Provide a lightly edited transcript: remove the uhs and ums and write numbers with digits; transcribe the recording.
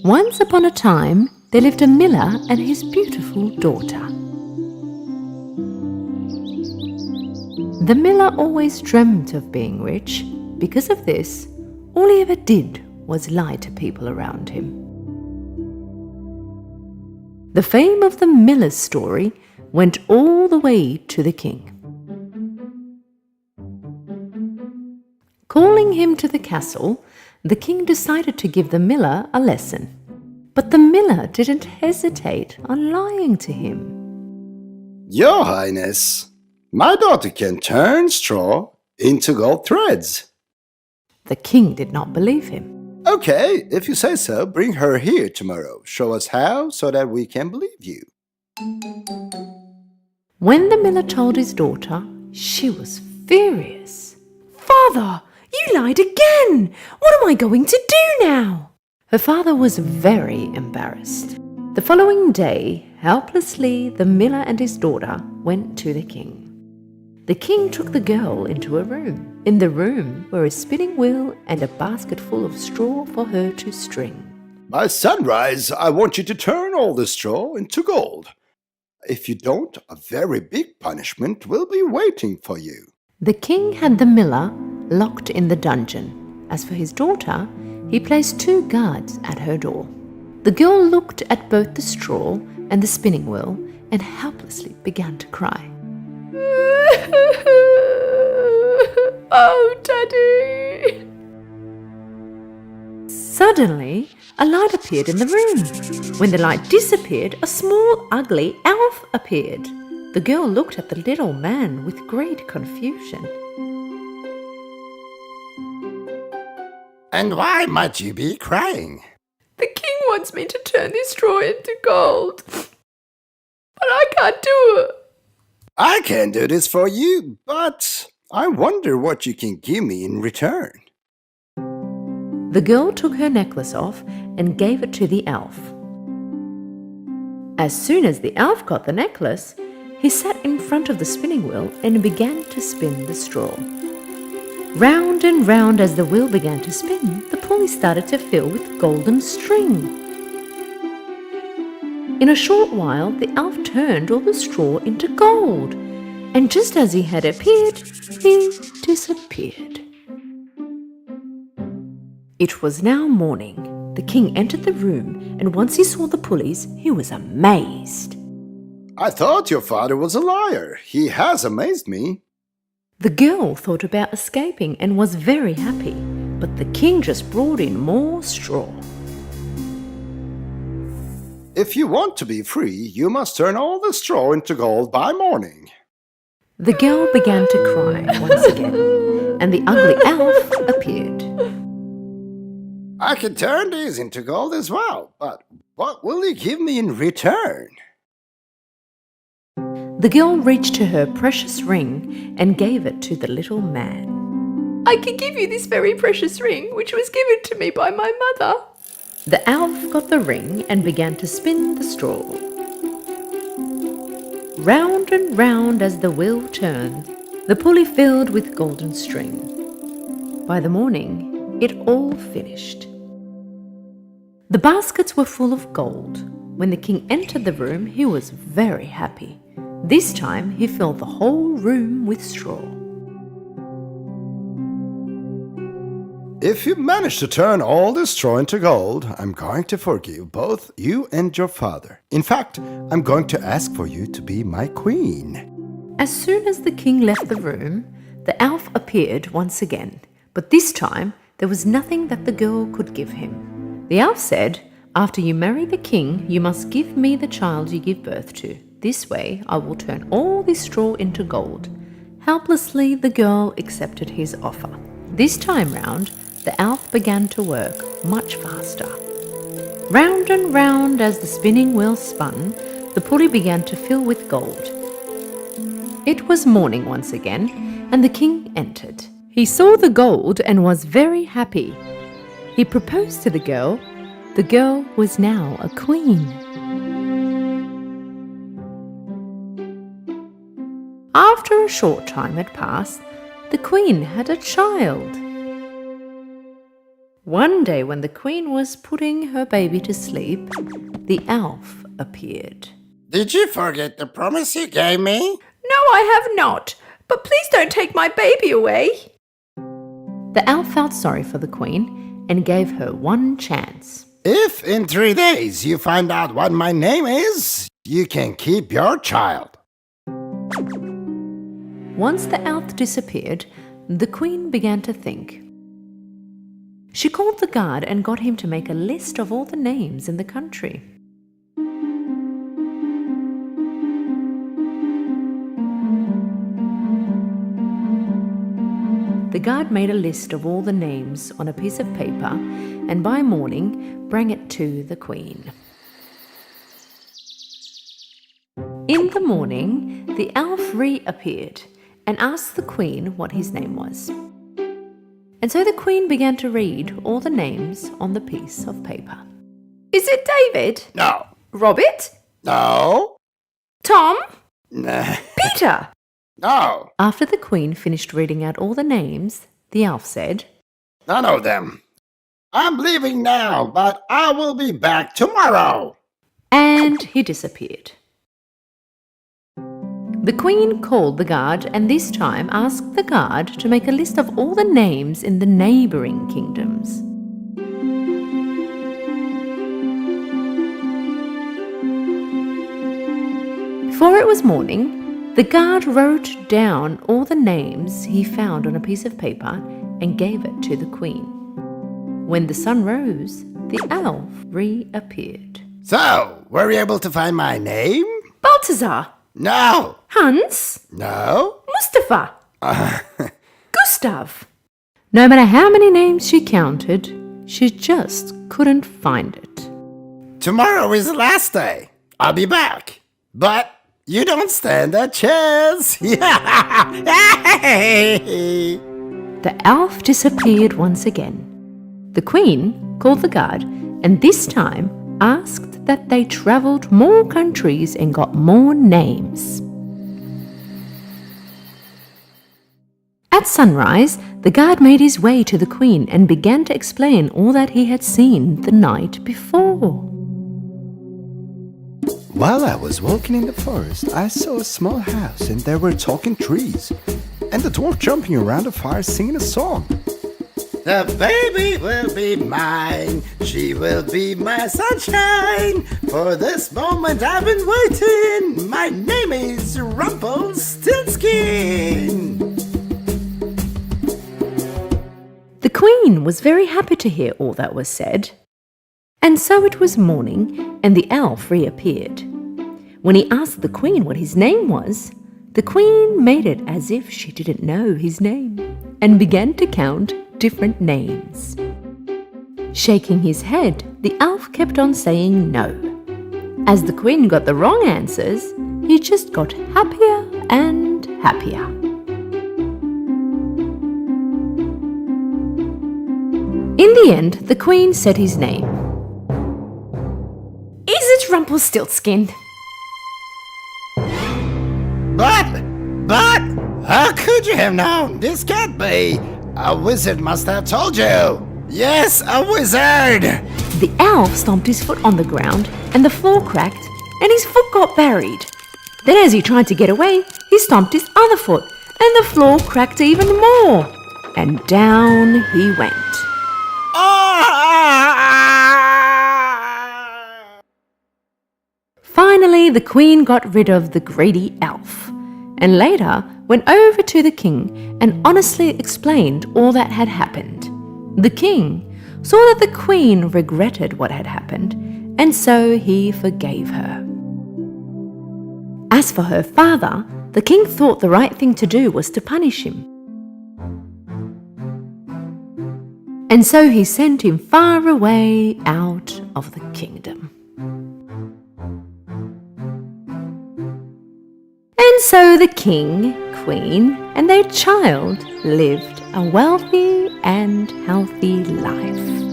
Once upon a time, there lived a miller and his beautiful daughter. The miller always dreamt of being rich. Because of this, all he ever did was lie to people around him. The fame of the miller's story went all the way to the king. Calling him to the castle, the king decided to give the miller a lesson. But the miller didn't hesitate on lying to him. Your Highness, my daughter can turn straw into gold threads. The king did not believe him. Okay, if you say so, bring her here tomorrow. Show us how so that we can believe you. When the miller told his daughter, she was furious. "Father, you lied again! What am I going to do now?" Her father was very embarrassed. The following day, helplessly, the miller and his daughter went to the king. The king took the girl into a room. In the room were a spinning wheel and a basket full of straw for her to string. By sunrise, I want you to turn all the straw into gold. If you don't, a very big punishment will be waiting for you. The king had the miller locked in the dungeon. As for his daughter, he placed 2 guards at her door. The girl looked at both the straw and the spinning wheel and helplessly began to cry. "Oh, Daddy!" Suddenly, a light appeared in the room. When the light disappeared, a small, ugly elf appeared. The girl looked at the little man with great confusion. And why might you be crying? "The king wants me to turn this straw into gold, but I can't do it." I can do this for you, but I wonder what you can give me in return. The girl took her necklace off and gave it to the elf. As soon as the elf got the necklace, he sat in front of the spinning wheel and began to spin the straw. Round and round as the wheel began to spin, the pulley started to fill with golden string. In a short while, the elf turned all the straw into gold, and just as he had appeared, he disappeared. It was now morning. The king entered the room, and once he saw the pulleys, he was amazed. I thought your father was a liar. He has amazed me. The girl thought about escaping and was very happy, but the king just brought in more straw. If you want to be free, you must turn all the straw into gold by morning. The girl began to cry once again, and the ugly elf appeared. I can turn these into gold as well, but what will you give me in return? The girl reached her precious ring and gave it to the little man. "I can give you this very precious ring, which was given to me by my mother." The elf got the ring and began to spin the straw. Round and round as the wheel turned, the pulley filled with golden string. By the morning, it all finished. The baskets were full of gold. When the king entered the room, he was very happy. This time, he filled the whole room with straw. If you manage to turn all this straw into gold, I'm going to forgive both you and your father. In fact, I'm going to ask for you to be my queen. As soon as the king left the room, the elf appeared once again, but this time there was nothing that the girl could give him. The elf said, "After you marry the king, you must give me the child you give birth to. This way I will turn all this straw into gold." Helplessly, the girl accepted his offer. This time round, the elf began to work much faster. Round and round as the spinning wheel spun, the pulley began to fill with gold. It was morning once again, and the king entered. He saw the gold and was very happy. He proposed to the girl. The girl was now a queen. After a short time had passed, the queen had a child. One day when the queen was putting her baby to sleep, the elf appeared. Did you forget the promise you gave me? No, I have not. But please don't take my baby away. The elf felt sorry for the queen and gave her one chance. If in 3 days you find out what my name is, you can keep your child. Once the elf disappeared, the queen began to think. She called the guard and got him to make a list of all the names in the country. The guard made a list of all the names on a piece of paper and by morning brought it to the queen. In the morning, the elf reappeared and asked the queen what his name was. And so the queen began to read all the names on the piece of paper. Is it David? No. Robert? No. Tom? Nah. Peter? No. After the queen finished reading out all the names, the elf said, None of them. I'm leaving now, but I will be back tomorrow. And he disappeared. The queen called the guard and this time asked the guard to make a list of all the names in the neighbouring kingdoms. Before it was morning, the guard wrote down all the names he found on a piece of paper and gave it to the queen. When the sun rose, the elf reappeared. So, were you able to find my name? Balthazar! No. Hans? No. Mustafa! Gustav! No matter how many names she counted, she just couldn't find it. Tomorrow is the last day. I'll be back. But you don't stand a chance. The elf disappeared once again. The queen called the guard and this time asked that they travelled more countries and got more names. At sunrise, the guard made his way to the queen and began to explain all that he had seen the night before. While I was walking in the forest, I saw a small house and there were talking trees. And the dwarf jumping around the fire singing a song. The baby will be mine, she will be my sunshine. For this moment I've been waiting, my name is Rumpelstiltskin. The queen was very happy to hear all that was said. And so it was morning, and the elf reappeared. When he asked the queen what his name was, the queen made it as if she didn't know his name, and began to count different names. Shaking his head, the elf kept on saying no. As the queen got the wrong answers, he just got happier and happier. In the end, the queen said his name. Is it Rumpelstiltskin? But, how could you have known? This can't be. A wizard must have told you. Yes, a wizard. The elf stomped his foot on the ground and the floor cracked and his foot got buried. Then as he tried to get away, he stomped his other foot and the floor cracked even more. And down he went. Finally, the queen got rid of the greedy elf and later went over to the king and honestly explained all that had happened. The king saw that the queen regretted what had happened and so he forgave her. As for her father, the king thought the right thing to do was to punish him. And so he sent him far away out of the kingdom. And so the king, queen, and their child lived a wealthy and healthy life.